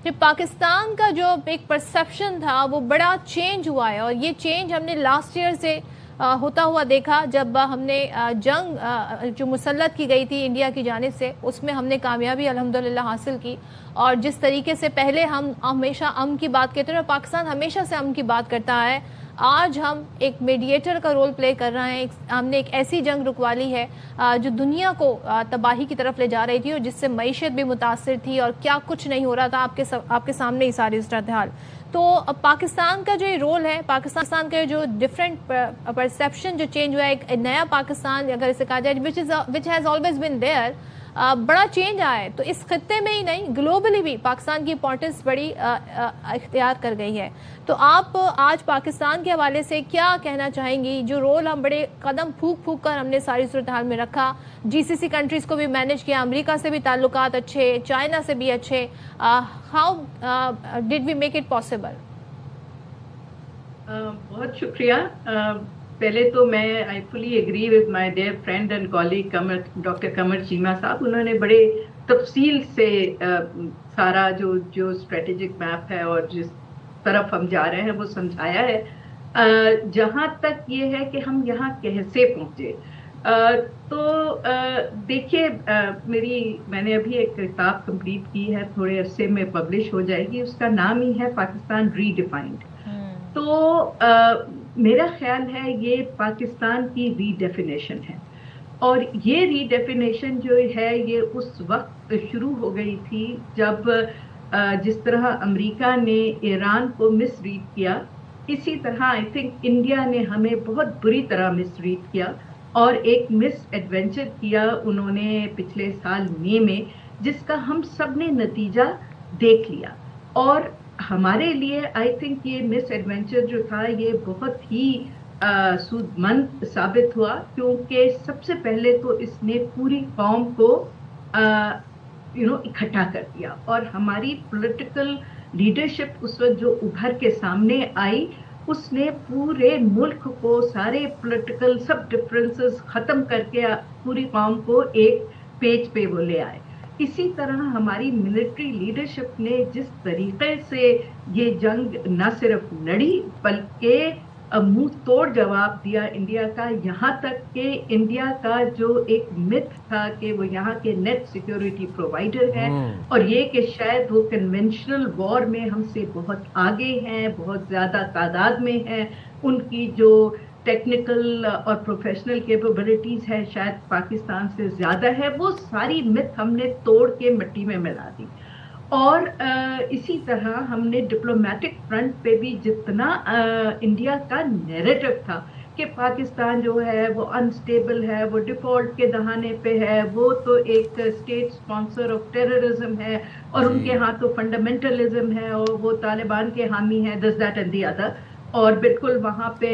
کہ پاکستان کا جو ایک پرسیپشن تھا وہ بڑا چینج ہوا ہے، اور یہ چینج ہم نے لاسٹ ایئر سے ہوتا ہوا دیکھا، جب ہم نے جنگ جو مسلط کی گئی تھی انڈیا کی جانب سے، اس میں ہم نے کامیابی الحمدللہ حاصل کی. اور جس طریقے سے پہلے ہم ہمیشہ امن کی بات کرتے ہیں اور پاکستان ہمیشہ سے امن کی بات کرتا ہے، آج ہم ایک میڈیٹر کا رول پلے کر رہے ہیں. ہم نے ایک ایسی جنگ رکوا لی ہے جو دنیا کو تباہی کی طرف لے جا رہی تھی، اور جس سے معیشت بھی متاثر تھی اور کیا کچھ نہیں ہو رہا تھا آپ کے سامنے ہی ساری صورتحال. تو پاکستان کا جو یہ رول ہے، پاکستان کا جو ڈفرینٹ پرسیپشن جو چینج ہوا ہے، ایک نیا پاکستان اگر اسے کہا جائے which has always been there, بڑا چینج آیا ہے. تو اس خطے میں ہی نہیں، گلوبلی بھی پاکستان کی امپورٹنس بڑی اختیار کر گئی ہے. تو آپ آج پاکستان کے حوالے سے کیا کہنا چاہیں گی؟ جو رول ہم بڑے قدم پھونک کر ہم نے ساری صورتحال میں رکھا، جی سی سی کنٹریز کو بھی مینیج کیا، امریکہ سے بھی تعلقات اچھے، چائنا سے بھی اچھے، how did we make it possible? بہت شکریہ. پہلے تو میں I fully agree with my dear friend and colleague doctor Qamar Cheema صاحب. انہوں نے بڑے تفصیل سے سارا جو اسٹریٹجک میپ ہے اور جس طرف ہم جا رہے ہیں وہ سمجھایا ہے. جہاں تک یہ ہے کہ ہم یہاں کیسے پہنچے، تو دیکھیے، میں نے ابھی ایک کتاب کمپلیٹ کی ہے، تھوڑے عرصے میں پبلش ہو جائے گی. اس کا نام ہی ہے پاکستان ری ڈیفائنڈ. تو میرا خیال ہے یہ پاکستان کی ری ڈیفینیشن ہے، اور یہ ری ڈیفینیشن جو ہے یہ اس وقت شروع ہو گئی تھی جب جس طرح امریکہ نے ایران کو مس ریڈ کیا، اسی طرح آئی تھنک انڈیا نے ہمیں بہت بری طرح مس ریڈ کیا اور ایک مس ایڈونچر کیا انہوں نے پچھلے سال مئی میں، جس کا ہم سب نے نتیجہ دیکھ لیا. اور ہمارے لیے آئی تھنک یہ مس ایڈونچر جو تھا یہ بہت ہی سود مند ثابت ہوا، کیونکہ سب سے پہلے تو اس نے پوری قوم کو اکٹھا کر دیا، اور ہماری پولیٹیکل لیڈرشپ اس وقت جو ابھر کے سامنے آئی، اس نے پورے ملک کو سارے پولیٹیکل سب ڈفرینسز ختم کر کے پوری قوم کو ایک پیج پہ وہ لے آئے. اسی طرح ہماری ملٹری لیڈرشپ نے جس طریقے سے یہ جنگ نہ صرف لڑی بلکہ منہ توڑ جواب دیا انڈیا کا، یہاں تک کہ انڈیا کا جو ایک متھ تھا کہ وہ یہاں کے نیٹ سیکیورٹی پرووائڈر ہے، اور یہ کہ شاید وہ کنونشنل وار میں ہم سے بہت آگے ہیں، بہت زیادہ تعداد میں ہیں، ان کی جو ٹیکنیکل اور پروفیشنل کیپبلٹیز ہے شاید پاکستان سے زیادہ ہے، وہ ساری مت ہم نے توڑ کے مٹی میں ملا دی. اور اسی طرح ہم نے ڈپلومیٹک فرنٹ پہ بھی جتنا انڈیا کا نیریٹو تھا کہ پاکستان جو ہے وہ انسٹیبل ہے، وہ ڈیفالٹ کے دہانے پہ ہے، وہ تو ایک اسٹیٹ اسپانسر آف ٹیررزم ہے، اور ان کے ہاں تو فنڈامنٹلزم ہے، اور وہ طالبان کے حامی ہیں، this that and the other, اور بالکل وہاں پہ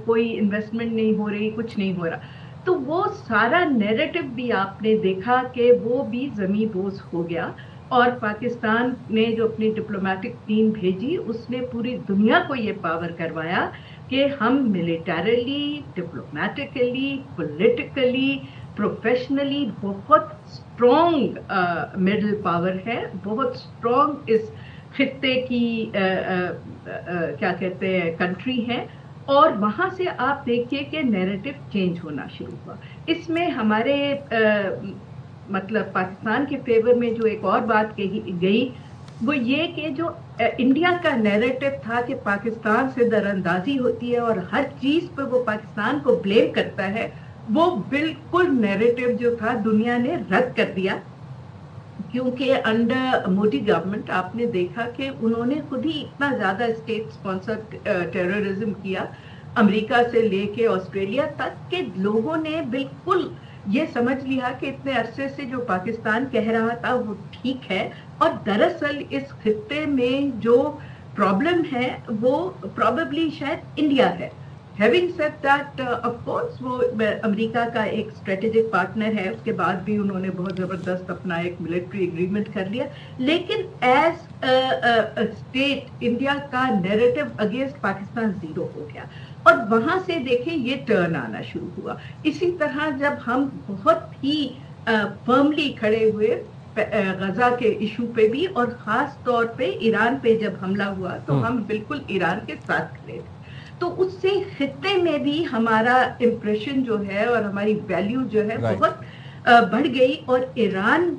کوئی انویسٹمنٹ نہیں ہو رہی، کچھ نہیں ہو رہا. تو وہ سارا نیریٹو بھی آپ نے دیکھا کہ وہ بھی زمیں بوس ہو گیا. اور پاکستان نے جو اپنی ڈپلومیٹک ٹیم بھیجی، اس نے پوری دنیا کو یہ پاور کروایا کہ ہم ملیٹریلی، ڈپلومیٹکلی، پولیٹیکلی، پروفیشنلی بہت اسٹرانگ مڈل پاور ہے، بہت اسٹرانگ اس خطے کی کیا کہتے ہیں کنٹری ہے. اور وہاں سے آپ دیکھیے کہ نیریٹو چینج ہونا شروع ہوا. اس میں ہمارے مطلب پاکستان کے فیور میں جو ایک اور بات کہی گئی وہ یہ کہ جو انڈیا کا نیریٹو تھا کہ پاکستان سے دراندازی ہوتی ہے اور ہر چیز پہ وہ پاکستان کو بلیم کرتا ہے، وہ بالکل نیریٹو جو تھا دنیا نے رد کر دیا. کیونکہ انڈر مودی گورنمنٹ آپ نے دیکھا کہ انہوں نے خود ہی اتنا زیادہ اسٹیٹ اسپانسر ٹیررزم کیا، امریکہ سے لے کے آسٹریلیا تک، کہ لوگوں نے بالکل یہ سمجھ لیا کہ اتنے عرصے سے جو پاکستان کہہ رہا تھا وہ ٹھیک ہے، اور دراصل اس خطے میں جو پرابلم ہے وہ پرابیبلی شاید انڈیا ہے. Having said that, of course وہ امریکہ کا ایک اسٹریٹجک پارٹنر ہے، اس کے بعد بھی انہوں نے بہت زبردست اپنا ایک ملٹری ایگریمنٹ کر لیا، لیکن ایز اسٹیٹ انڈیا کا نیریٹو اگینسٹ پاکستان زیرو ہو گیا. اور وہاں سے دیکھیں یہ ٹرن آنا شروع ہوا. اسی طرح جب ہم بہت ہی فرملی کھڑے ہوئے غزہ کے ایشو پہ بھی، اور خاص طور پہ ایران پہ جب حملہ ہوا تو ہم بالکل ایران کے ساتھ کھڑے تھے. تو اس سے خطے میں بھی ہمارا امپریشن جو ہے اور ہماری ویلیو جو ہے بہت بڑھ گئی. اور ایران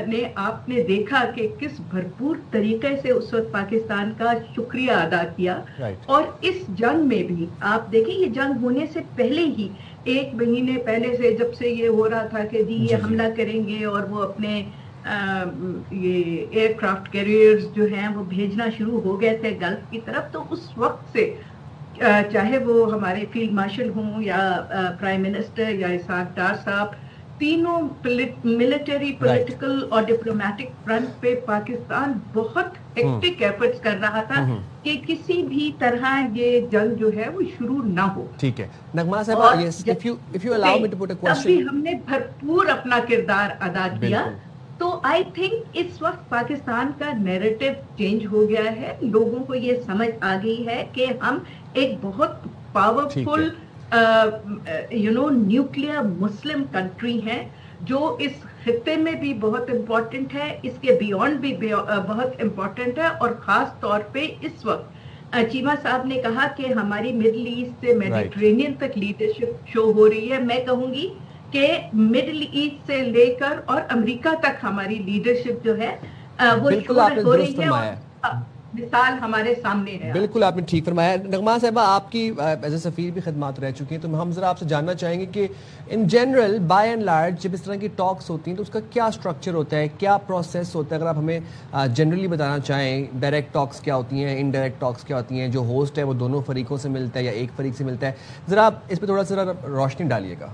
نے آپ نے دیکھا کہ کس بھرپور طریقے سے اس وقت پاکستان کا شکریہ ادا کیا. اور اس جنگ میں بھی آپ دیکھیں، یہ جنگ ہونے سے پہلے ہی 1 مہینے پہلے سے جب سے یہ ہو رہا تھا کہ جی یہ حملہ کریں گے اور وہ اپنے یہ ایئر کرافٹ کیریئرز جو ہیں وہ بھیجنا شروع ہو گئے تھے گلف کی طرف، تو اس وقت سے چاہے وہ ہمارے فیلڈ مارشل ہوں یا پرائم منسٹر یا اسحاق ڈار صاحب، تینوں ملٹری، پولیٹیکل اور ڈپلومیٹک فرنٹ پہ پاکستان بہت ہیکٹک ایفرٹس کر رہا تھا کہ کسی بھی طرح یہ جنگ جو ہے وہ شروع نہ ہو. ٹھیک ہے نغمہ صاحبہ، if you allow me to put a question. تب بھی ہم نے بھرپور اپنا کردار ادا کیا. تو آئی تھنک اس وقت پاکستان کا نیریٹو چینج ہو گیا ہے. لوگوں کو یہ سمجھ آ گئی ہے کہ ہم ایک بہت پاورفل نیوکلیر مسلم کنٹری ہیں، جو اس خطے میں بھی بہت امپورٹنٹ ہے، اس کے بیونڈ بھی بہت امپورٹنٹ ہے. اور خاص طور پہ اس وقت چیمہ صاحب نے کہا کہ ہماری مڈل ایسٹ سے میڈیٹرینین تک لیڈرشپ شو ہو رہی ہے. میں کہوں گی کہ مڈل ایسٹ سے لے کر اور امریکہ تک ہماری لیڈرشپ جو ہے وہ شو ہو رہی ہے، مثال ہمارے سامنے ہے. بالکل آپ نے ٹھیک فرمایا. نغمہ صاحبہ، آپ کی ایز اے سفیر بھی خدمات رہ چکی ہیں، تو ہم ذرا آپ سے جاننا چاہیں گے کہ in general by and large جب اس طرح کی ٹاکس ہوتی ہیں تو اس کا کیا اسٹرکچر ہوتا ہے، کیا پروسیس ہوتا ہے؟ اگر آپ ہمیں جنرلی بتانا چاہیں، ڈائریکٹ ٹاکس کیا ہوتی ہیں، انڈائریکٹ ٹاکس کیا ہوتی ہیں، جو ہوسٹ ہے وہ دونوں فریقوں سے ملتا ہے یا ایک فریق سے ملتا ہے، ذرا آپ اس پہ تھوڑا سا روشنی ڈالیے گا.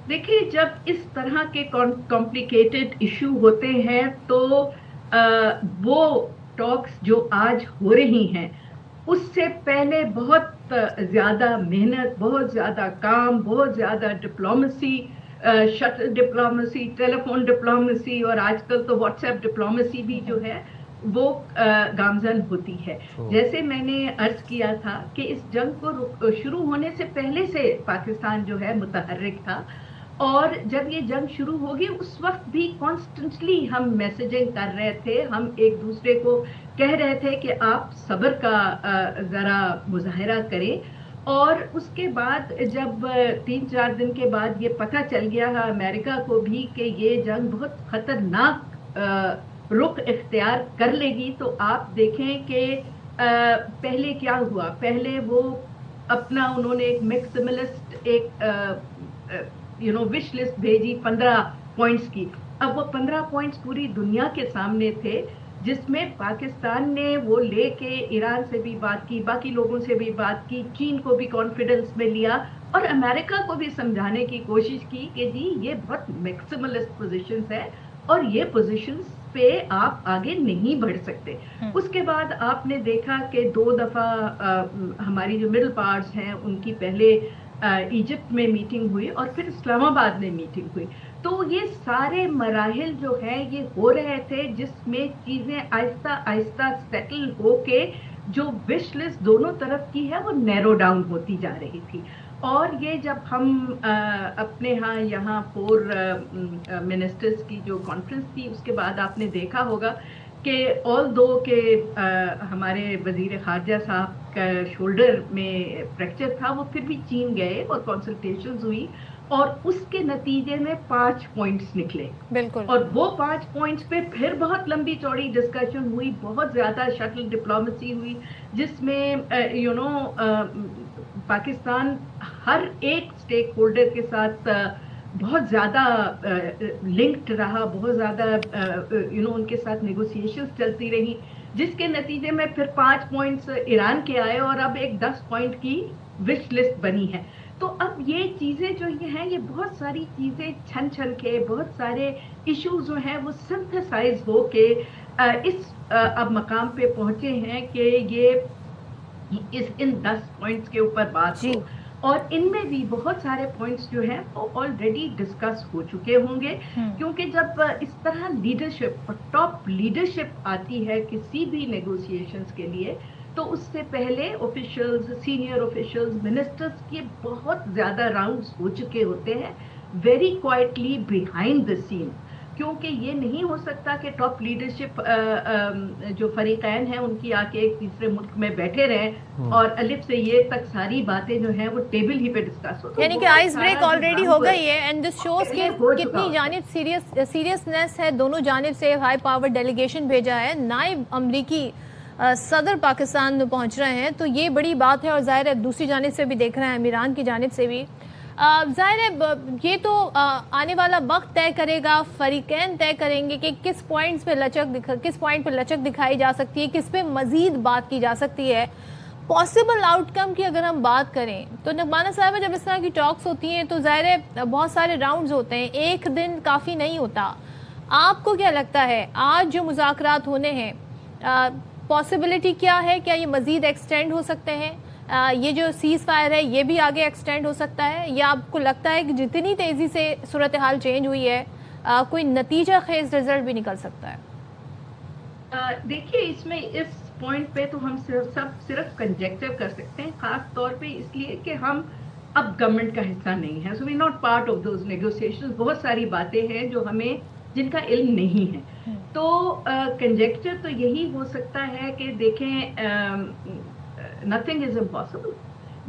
دیکھیے، جب اس طرح کے کمپلیکیٹڈ ایشو ہوتے ہیں تو وہ ٹاکس جو آج ہو رہی ہیں اس سے پہلے بہت زیادہ محنت، بہت زیادہ کام، بہت زیادہ ڈپلومیسی، شٹل ڈپلومیسی، ٹیلی فون ڈپلومیسی، اور آج کل تو واٹس ایپ ڈپلومیسی بھی جو ہے وہ گامزن ہوتی ہے. جیسے میں نے عرض کیا تھا کہ اس جنگ کو شروع ہونے سے پہلے سے پاکستان جو ہے متحرک تھا، اور جب یہ جنگ شروع ہوگی اس وقت بھی کانسٹنٹلی ہم میسیجنگ کر رہے تھے. ہم ایک دوسرے کو کہہ رہے تھے کہ آپ صبر کا ذرا مظاہرہ کریں. اور اس کے بعد جب 3-4 دن کے بعد یہ پتہ چل گیا امریکہ کو بھی کہ یہ جنگ بہت خطرناک رخ اختیار کر لے گی، تو آپ دیکھیں کہ پہلے کیا ہوا. پہلے وہ اپنا انہوں نے ایک میکسیملسٹ ایک وش لسٹ بھیجی 15 پوائنٹس کی. اب وہ 15 پوائنٹس پوری دنیا کے سامنے تھے، جس میں پاکستان نے وہ لے کے ایران سے بھی بات کی، باقی لوگوں سے بھی بات کی، چین کو بھی کانفیڈنس میں لیا اور امریکہ کو بھی سمجھانے کی کوشش کی کہ جی یہ بہت میکسیملسٹ پوزیشنز ہے اور یہ پوزیشنز پہ آپ آگے نہیں بڑھ سکتے. اس کے بعد آپ نے دیکھا کہ 2 دفعہ ہماری جو مڈل پاورز ہیں ان کی پہلے ایجپٹ میں میٹنگ ہوئی اور پھر اسلام آباد میں میٹنگ ہوئی. تو یہ سارے مراحل جو ہیں یہ ہو رہے تھے جس میں چیزیں آہستہ آہستہ سیٹل ہو کے جو وش لسٹ دونوں طرف کی ہے وہ نیرو ڈاؤن ہوتی جا رہی تھی. اور یہ جب ہم اپنے یہاں 4 منسٹرز کی جو کانفرنس تھی اس کے بعد آپ نے دیکھا ہوگا کہ آل دو کہ ہمارے وزیر خارجہ صاحب کا شولڈر میں فریکچر تھا، وہ پھر بھی چین گئے اور کنسلٹیشنز ہوئی اور اس کے نتیجے میں 5 پوائنٹس نکلے. بالکل. اور وہ 5 پوائنٹس پہ پھر بہت لمبی چوڑی ڈسکشن ہوئی، بہت زیادہ شٹل ڈپلومیسی ہوئی، جس میں پاکستان ہر ایک اسٹیک ہولڈر کے ساتھ بہت زیادہ لنکڈ رہا، بہت زیادہ ان کے ساتھ نیگوسیشنز چلتی رہی، جس کے نتیجے میں پھر 5 پوائنٹس ایران کے آئے اور اب ایک 10 پوائنٹ کی وش لسٹ بنی ہے. تو اب یہ چیزیں جو یہ ہیں یہ بہت ساری چیزیں چھن چھن کے، بہت سارے ایشوز جو ہیں وہ سنتھسائز ہو کے اس اب مقام پہ پہنچے ہیں کہ یہ ان 10 پوائنٹس کے اوپر بات ہو. اور ان میں بھی بہت سارے پوائنٹس جو ہیں وہ آلریڈی ڈسکس ہو چکے ہوں گے، کیونکہ جب اس طرح لیڈرشپ اور ٹاپ لیڈرشپ آتی ہے کسی بھی نیگوسیشنز کے لیے تو اس سے پہلے آفیشلز، سینئر آفیشلز، منسٹرز کے بہت زیادہ راؤنڈز ہو چکے ہوتے ہیں ویری کوائٹلی بیہائنڈ دا سین. کیونکہ یہ نہیں ہو سکتا کہ ٹاپ لیڈرشپ جو فریقین ہیں ان کی آ کے ایک تیسرے ملک میں بیٹھے رہیں اور الف سے یہ تک ساری باتیں جو ہیں وہ ٹیبل ہی پہ ڈسکس ہو. یعنی کہ آئس بریک آلریڈی ہو گئی ہے اینڈ دس شوز کہ کتنی جانب سیریسنس ہے. دونوں جانب سے ہائی پاور ڈیلیگیشن بھیجا ہے, نائب امریکی صدر پاکستان پہنچ رہے ہیں, تو یہ بڑی بات ہے. اور ظاہر ہے دوسری جانب سے بھی دیکھ رہے ہیں ایران کی جانب سے بھی. ظاہر ہے یہ تو آنے والا وقت طے کرے گا, فریقین طے کریں گے کہ کس پوائنٹ پہ لچک دکھائی جا سکتی ہے, کس پہ مزید بات کی جا سکتی ہے. پاسبل آؤٹ کم کی اگر ہم بات کریں تو نگمانہ صاحبہ جب اس طرح کی ٹاکس ہوتی ہیں تو ظاہر ہے بہت سارے راؤنڈز ہوتے ہیں, ایک دن کافی نہیں ہوتا. آپ کو کیا لگتا ہے آج جو مذاکرات ہونے ہیں پاسبلٹی کیا ہے, کیا یہ مزید ایکسٹینڈ ہو سکتے ہیں؟ یہ جو سیز فائر ہے یہ بھی آگے ایکسٹینڈ ہو سکتا ہے, یا آپ کو لگتا ہے کہ جتنی تیزی سے صورتحال چینج ہوئی ہے کوئی نتیجہ خیز رزلٹ بھی نکل سکتا ہے؟ دیکھیے اس میں اس پوائنٹ پہ تو ہم صرف کنجیکچر کر سکتے ہیں, خاص طور پہ اس لیے کہ ہم اب گورنمنٹ کا حصہ نہیں ہے. So we not part of those negotiations. بہت ساری باتیں ہیں جو ہمیں جن کا علم نہیں ہے. تو کنجیکچر تو یہی ہو سکتا ہے کہ دیکھیں نتھنگ از امپاسبل.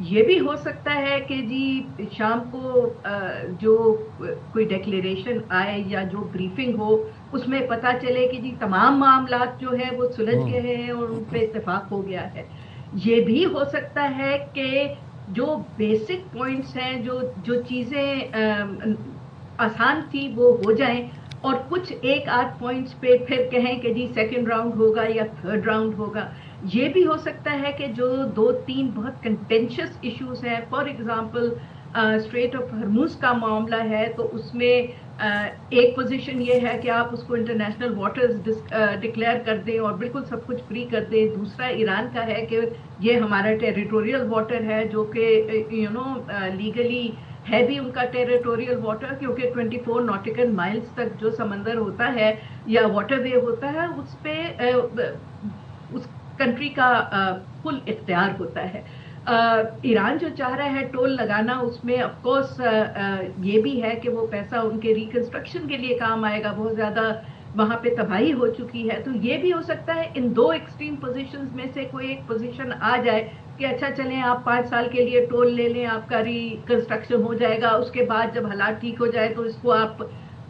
یہ بھی ہو سکتا ہے کہ جی شام کو جو کوئی ڈیکلیریشن آئے یا جو بریفنگ ہو اس میں پتہ چلے کہ جی تمام معاملات جو ہے وہ سلجھ گئے ہیں اور ان پہ اتفاق ہو گیا ہے. یہ بھی ہو سکتا ہے کہ جو بیسک پوائنٹس ہیں جو چیزیں آسان تھی وہ ہو جائیں اور کچھ ایک آدھ پوائنٹس پہ پھر کہیں کہ جی سیکنڈ راؤنڈ ہوگا یا تھرڈ راؤنڈ ہوگا. یہ بھی ہو سکتا ہے کہ جو 2-3 بہت کنٹینشس ایشوز ہیں, فار ایگزامپل اسٹریٹ آف ہرموز کا معاملہ ہے تو اس میں ایک پوزیشن یہ ہے کہ آپ اس کو انٹرنیشنل واٹرز ڈکلیئر کر دیں اور بالکل سب کچھ فری کر دیں. دوسرا ایران کا ہے کہ یہ ہمارا ٹیریٹوریل واٹر ہے جو کہ لیگلی ہے بھی ان کا ٹیریٹوریل واٹر, کیونکہ 24 ناٹیکل مائلز تک جو سمندر ہوتا ہے یا واٹر وے ہوتا ہے اس پہ اس کنٹری کا فل اختیار ہوتا ہے. ایران جو چاہ رہا ہے ٹول لگانا, اس میں آف کورس یہ بھی ہے کہ وہ پیسہ ان کے ریکنسٹرکشن کے لیے کام آئے گا. بہت زیادہ وہاں پہ تباہی ہو چکی ہے. تو یہ بھی ہو سکتا ہے ان 2 ایکسٹریم پوزیشنز میں سے کوئی ایک پوزیشن آ جائے کہ اچھا چلیں آپ 5 سال کے لیے ٹول لے لیں, آپ کا ریکنسٹرکشن ہو جائے گا, اس کے بعد جب حالات ٹھیک ہو جائے تو اس کو آپ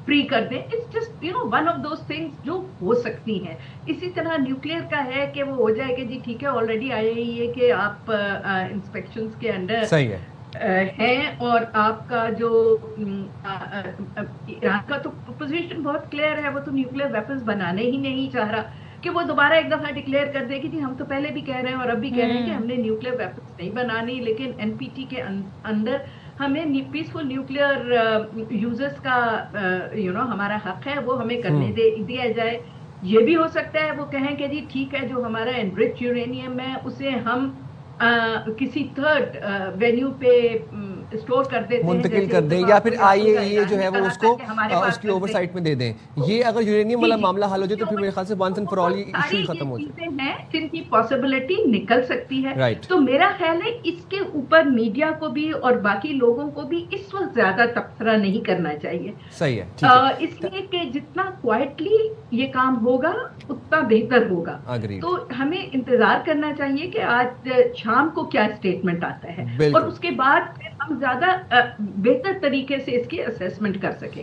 فری کر دیں. It's just one of those things جو ہو سکتی ہیں. اسی طرح نیوکلیئر کا ہے کہ وہ ہو جائے کہ جی ٹھیک ہے آلریڈی آئے ہی ہے کہ آپ انسپیکشنز کے انڈر صحیح ہے ہیں اور آپ کا جو ایران کا تو پوزیشن بہت کلیئر ہے, وہ تو نیوکلیئر ویپنز بنانے ہی نہیں چاہ رہا کہ وہ دوبارہ ایک دفعہ ڈکلیئر کر دے کہ جی ہم تو پہلے بھی کہہ رہے ہیں اور اب بھی کہہ رہے ہیں کہ ہم نے نیوکلیئر ویپنز نہیں بنانی, لیکن NPT کے اندر ہمیں پیسفل نیوکلیئر یوزرز کا ہمارا حق ہے وہ ہمیں کرنے دیا جائے. یہ بھی ہو سکتا ہے وہ کہیں کہ جی ٹھیک ہے جو ہمارا انرچ یورینیم ہے اسے ہم کسی تھرڈ وینیو پہ اسٹور کر دیتے ہیں, منتقل کر دیں, یا پھر IAEA جو ہے وہ اس کو اس کی اوور سائٹ میں دے دیں. یہ اگر یورینیم والا معاملہ حل ہو جائے تو پھر میرے خیال سے ونس اینڈ فار آل یہ ایشو ختم ہو جائے. ہیں جن کی پاسبلٹی نکل سکتی ہے. تو میرا خیال ہے اس کے اوپر میڈیا کو بھی اور باقی لوگوں کو بھی اس وقت زیادہ تبصرہ نہیں کرنا چاہیے. صحیح ہے, اس لیے کہ جتنا کوائٹلی یہ کام ہوگا اتنا بہتر ہوگا. تو ہمیں انتظار کرنا چاہیے کہ آج شام کو کیا اسٹیٹمنٹ آتا ہے اور اس کے بعد ہم زیادہ بہتر طریقے سے اس کی اسیسمنٹ کر سکیں.